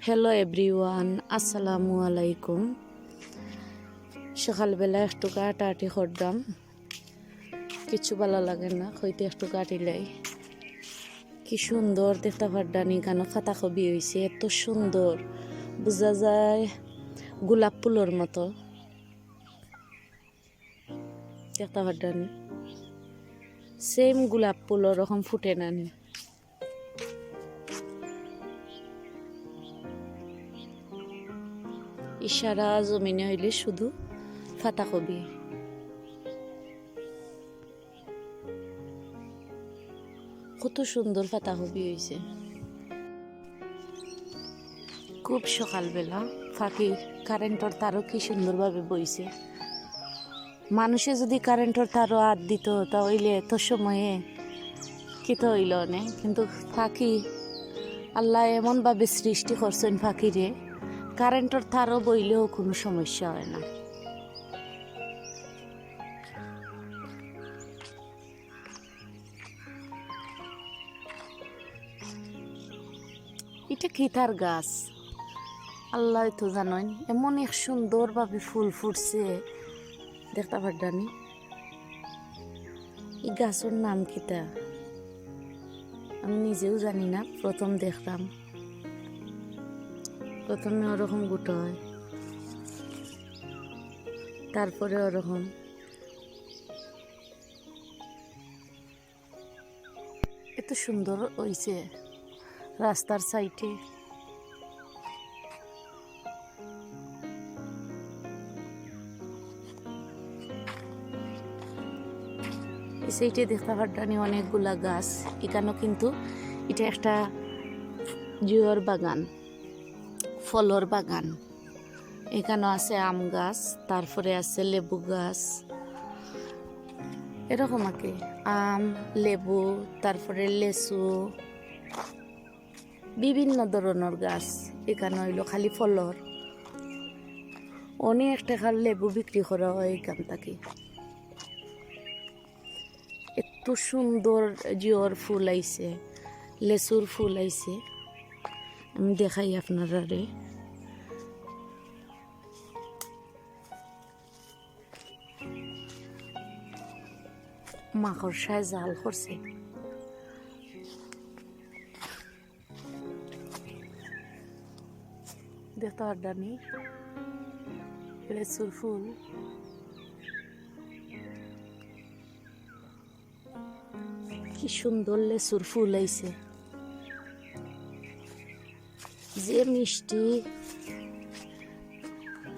Hello everyone, আসসালামু আলাইকুম। সকালবেলা একটু কাটাহাঁটি করলাম, কিছু ভালো লাগে না, হইতে একটু কাটিলাই। কি সুন্দর দেখতে পারডানি, কেন ফাতা কবি হয়েছে, এত সুন্দর, বোঝা যায় গোলাপ ফুলের মতো দেখতে পারডানি। সেম গোলাপ ফুল ওরকম ফুটে নানি। ইশারা জমিনে হইলে শুধু পাতাকপি। কত সুন্দর পাতাকপি হয়েছে। খুব সকালবেলা ফাঁকি কারেন্টর তারও কি সুন্দরভাবে বইছে। মানুষে যদি কারেন্টর তারও হাত দিত তাহলে এত সময়ে কি তো হইল না, কিন্তু ফাঁকি আল্লাহ এমনভাবে সৃষ্টি করছেন ফাঁকিরে, কারেন্টর তারও বইলেও কোনো সমস্যা হয় না। এটা কি তার গাছ আল্লাহ তো জানেন, এমন এক সুন্দরভাবে ফুল ফুটছে দেখতে পারডানি। এই গাছের নাম কিতা আমি নিজেও জানি না, প্রথম দেখলাম। প্রথমে ওরকম গুটো হয়, তারপরে ওরকম। এত সুন্দর হয়েছে রাস্তার সাইডে। এই সাইডে দেখতে পারডানি অনেকগুলা গাছ। এখানেও কিন্তু এটা একটা জুয়র বাগান, ফলর বাগান। এখানেও আছে আম গাছ, তারপরে আছে লেবু গাছ, এরকম আর কি। আম, লেবু, তারপরে লেসু, বিভিন্ন ধরনের গাছ। এখানে হইল খালি ফলর। অনেক টাকা লেবু বিক্রি করা হয় এখান থেকে। এত সুন্দর জিওর ফুল আইছে, লেসুর ফুল আইছে, আমি দেখাই আপনারা রে। মাকড়সায় জাল করছে। দেখতে পারডানি লেসুর ফুল। কি সুন্দর লেসুর ফুল আইছে, যে মিষ্টি।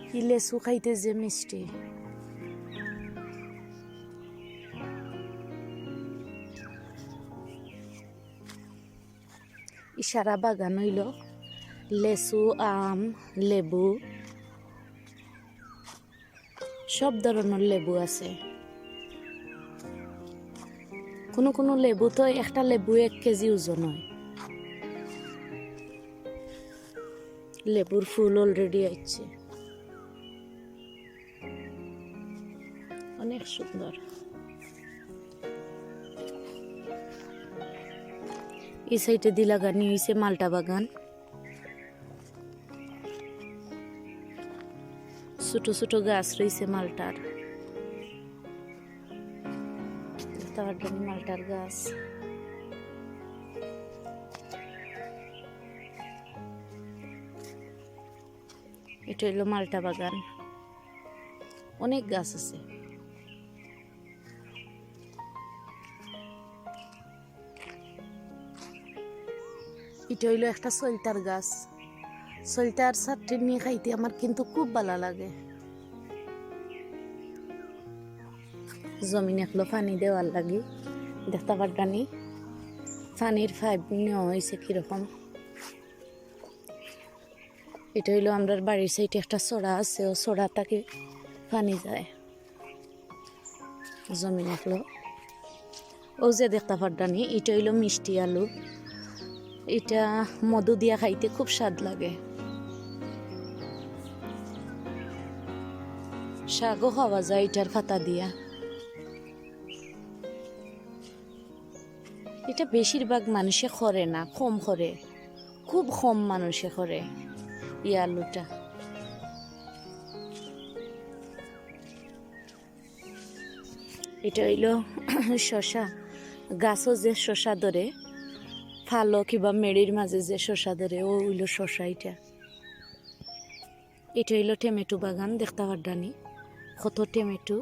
কি লেসু খাইতে যে মিষ্টি। ইশারা বাগান হইল লেসু, আম, লেবু, সব ধরনের লেবু আছে। কোনো কোনো লেবু তো একটা লেবু 1 কেজি ওজন হয়। লেবুর ফুল অলরেডি আসছে, অনেক সুন্দর। এই সাইডে দিলাগানি হয়েছে মালটা বাগান। ছোট ছোট গাছ রয়েছে মালটার, মালটার গাছ। এটা হইল মালটা বাগান, অনেক গাছ আছে। এটা হইল একটা সলতার গাছ। সলতার চাটনি নিয়ে খাইতে আমার কিন্তু খুব ভালো লাগে। জমিনে একলো পানি দেওয়ার লাগে, দেখতে পারডানি পানির পাইপ নেওয়া হয়েছে কিরকম। এটা হইলো আমরা বাড়ির সাইডে একটা চড়া আছে, ও চড়া তাকে পানি যায় জমিন একলো। ও যে দেখতে পারডানি এটা হইলো মিষ্টি আলু। এটা মধু দিয়া খাইতে খুব স্বাদ লাগে। শাকও খাওয়া যায় এটার পাতা দিয়া। এটা বেশিরভাগ মানুষে করে না, কম করে, খুব কম মানুষে করে। আলুটা। এটা হইল শশা, গাছও যে শশা ধরে, ফালো কিংবা মেড়ির মাঝে যে শশা ধরে, ও হইল শশা। এটা হইল টমেটো বাগান, দেখতে পারডানি কত টমেটো,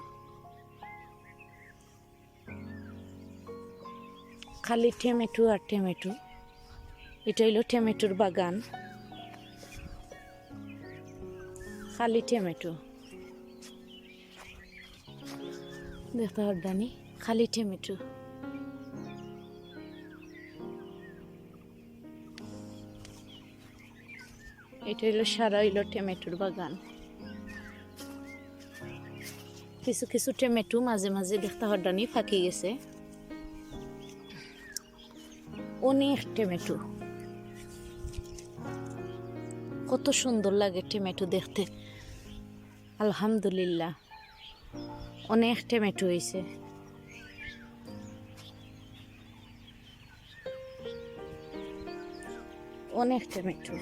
খালি টমেটো আর টমেটো। এটা হইল টমেটোর বাগান, খালি টমেটো, দেখতে পারডানি খালি টমেটো। এটা হইল সারা হইল টমেটোর বাগান। কিছু কিছু টমেটো মাঝে মাঝে দেখতে পারডানি ফাঁকি গেছে, অনেক টমেটো। কত সুন্দর লাগে টমেটো দেখতে, আলহামদুলিল্লাহ অনেক টমেটো হয়েছে। অনেক টমেটো,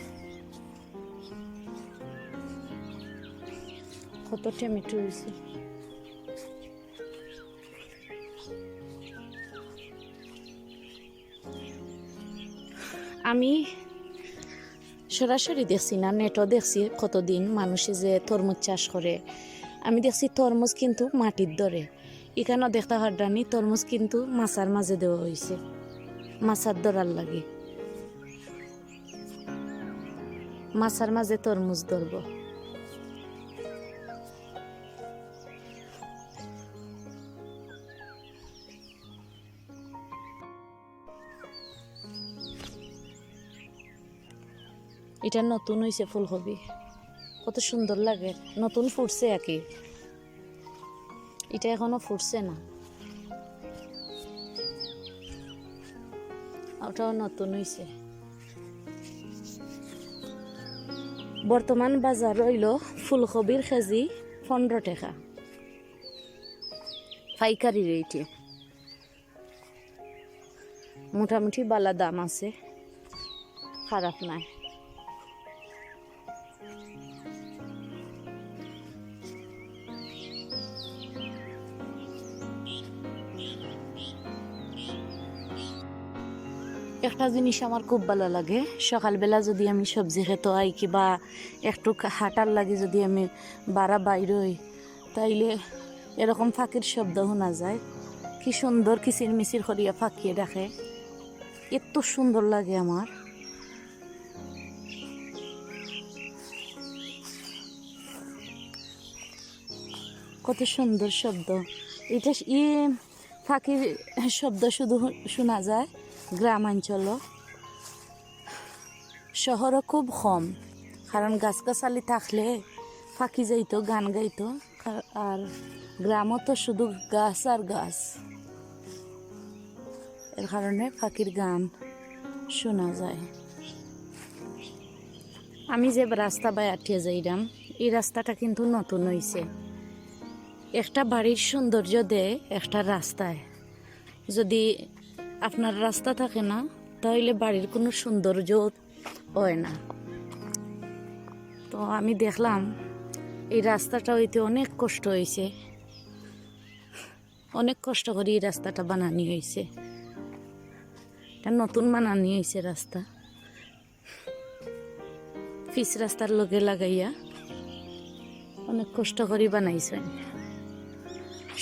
কত টমেটো হয়েছে। আমি সরাসরি দেখছি না, নেটও দেখছি কতদিন মানুষে যে তরমুজ চাষ করে। আমি দেখছি তরমুজ কিন্তু মাটির দরে, এখানেও দেখতে পারডানি তরমুজ কিন্তু মাছার মাঝে দেওয়া হয়েছে, মাছার দরার লাগে, মাছার মাঝে তরমুজ ধরব। এটা নতুন হয়েছে ফুলকপি, কত সুন্দর লাগে, নতুন ফুটছে আর কি, এটা এখনো ফুটছে না, ওটাও নতুন হয়েছে। বর্তমান বাজার হইল ফুলকপির কেজি 15 টাকা, পাইকারি রেটে। মোটামুটি বালা দাম আছে, খারাপ নাই। একটা জিনিস আমার খুব ভালো লাগে, সকালবেলা যদি আমি সবজি খেতে হয় কিংবা একটু হাঁটার লাগে, যদি আমি বাড়া বাইর হই, তাইলে এরকম ফাঁকির শব্দ শোনা যায়। কি সুন্দর কিচির মিচির করিয়া ফাঁকিয়ে রাখে, এত সুন্দর লাগে আমার। কত সুন্দর শব্দ এটা। ফাঁকির শব্দ শুধু শোনা যায় গ্রামাঞ্চল, শহরও খুব কম, কারণ গাছগাছালি থাকলে ফাঁকি যাইতো, গান গাইতো। আর গ্রামও তো শুধু গাছ আর গাছ, এর কারণে ফাঁকির গান শোনা যায়। আমি যে রাস্তা বাইয়াটিয়ে যাইলাম, এই রাস্তাটা কিন্তু নতুন হয়েছে। একটা বাড়ির সৌন্দর্য দেয় একটা রাস্তায়, যদি আপনার রাস্তা থাকে না তাহলে বাড়ির কোনো সৌন্দর্য হয় না। তো আমি দেখলাম এই রাস্তাটা হইতে অনেক কষ্ট হয়েছে, অনেক কষ্ট করে এই রাস্তাটা বানানি হয়েছে, এটা নতুন বানানি হয়েছে রাস্তা, পিচ রাস্তার লগে লাগাইয়া অনেক কষ্ট করে বানাইছে,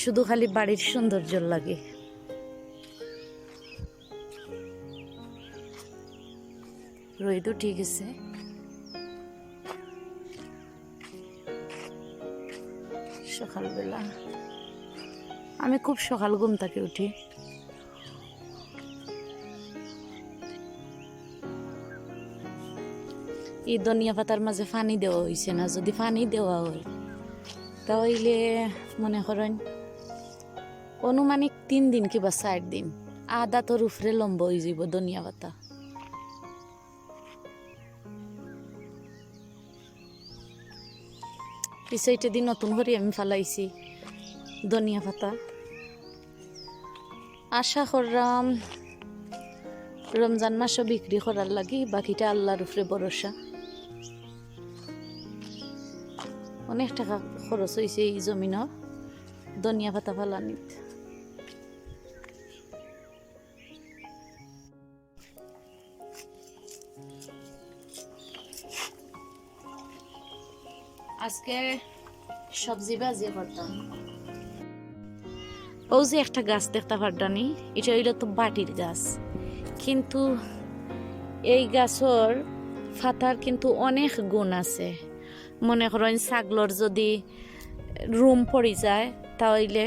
শুধু খালি বাড়ির সৌন্দর্য লাগে। রোদও ঠিক আছে, সকালবেলা আমি খুব সকাল ঘুম থেকে উঠি, এই ধনিয়া পাতার মাঝে পানি দেওয়া হয়েছে না, যদি পানি দেওয়া হয় তাহলে মনে করেন অনুমানিক 3 দিন কিংবা 4 দিন আদা তোর উপরে লম্বা হয়ে যাব ধনিয়া পাতা। পিছাইটা দিন নতুন করে আমি ফালাইছি ধনিয়া পাতা, আশা করলাম রমজান মাসও বিক্রি করার লাগি, বাকিটা আল্লাহর উপরে ভরসা। অনেক টাকা খরচ হয়েছে এই জমিনর ধনিয়া পাতা ফালানিত। আজকে সবজি ভাজি করতাম। ও যে একটা গাছ দেখতে পারতানি, এটা হইল তো বাটির গাছ, কিন্তু এই গাছর ফাতার কিন্তু অনেক গুণ আছে। মনে করেন ছাগলর যদি রুম পড়ি যায় তাহলে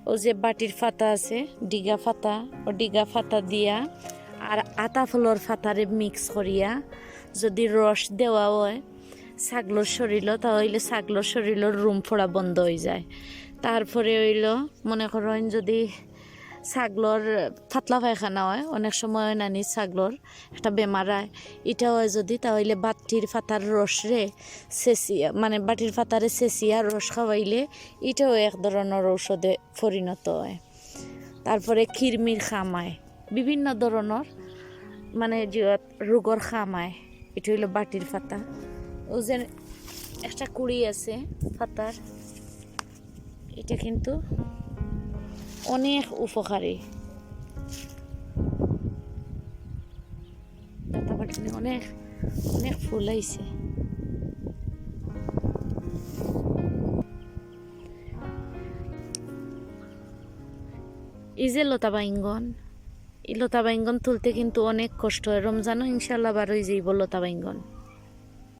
ও যে বাটির ফাতা আছে ডিগা ফাতা, ও ডিগা ফাতা দিয়া আর আতা ফলর ফাতারে মিক্স করিয়া যদি রস দেওয়া হয় ছাগলর শরীরও, তাহলে ছাগলর শরীরের রুম ফোড়া বন্ধ হয়ে যায়। তারপরে হইল মনে করেন যদি ছাগলর পাতলা পায়খানা হয়, অনেক সময় নানি ছাগলর একটা বেমার হয়, এটা হয় যদি, তাহলে বাটির ফাতার রস রে চেঁচিয়া, মানে বাটির ফাতারে চেঁচিয়া রস খাওয়াইলে এটাও এক ধরনের ঔষধে পরিণত হয়। তারপরে কিরমির খামায়, বিভিন্ন ধরনের মানে রোগর খামায়, এটা হইল বাটির ফাতা। ও যে একটা কুড়ি আছে ফাতার, এটা কিন্তু অনেক উপকারী। অনেক অনেক ফুল আইছে। এই যে লতা বাইঙ্গন, এই লতা বাইঙ্গন তুলতে কিন্তু অনেক কষ্ট হয়। রমজানও ইনশাল্লাহ বার হয়ে যাইব লতা বাইঙ্গন।